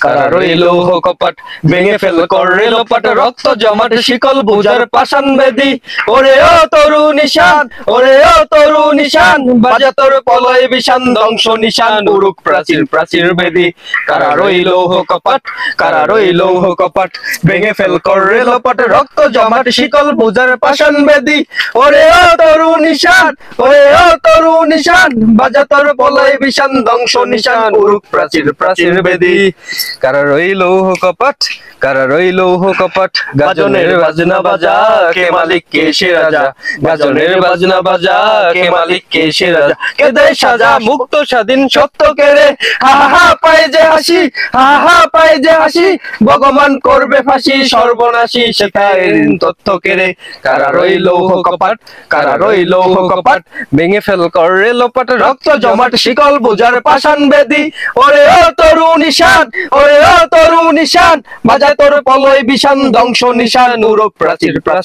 কারা রইল কপাট ভেঙে ফেল করে লোপাট রক্ত জমাট শিকল বুঝার পাষাণ বেদি ওরে ও তরু নিশান ওরে ও তরু নিশান বাজা তোর পলয় বিষান ধ্বংস নিশান উড়ুক প্রাচীর প্রাচীর বেদি কারা রইল কপাট কারা রইল কপাট ভেঙে ফেল করে লোপাট রক্ত জমাট শিকল বুঝার পাষাণ বেদি ওরে ও তরু নিশান ওরে ও তরু নিশান বাজা তোর পলয় বিষান ধ্বংস নিশান উড়ুক প্রাচীর প্রাচীর বেদি কারা রইল কপাট কারা রইল কপাট গাজনের বাজনা বাজা কে মালিক কে সে রাজা গাজনের বাজনা বাজা কে মালিক কে সে রাজা কে দেয় সাজা মুক্ত স্বাধীন সত্য কেড়ে হা হা পায় যে হাসি হা হা পায় যে হাসি ভগবান করবে ফাঁসি সর্বনাশী শেখায় তথ্য কেড়ে কারা রইল কপাট কারা রইল কপাট ভেঙে ফেল করে লোপাট রক্ত জমাট শিকল বুঝার পাষাণ বেদি ওরে ও তরু নিশান ওরে ও তরু নিশান বাজায় তোর পলয় বিষান ধ্বংস নিশান উড়ুক প্রাচীর প্রাচীর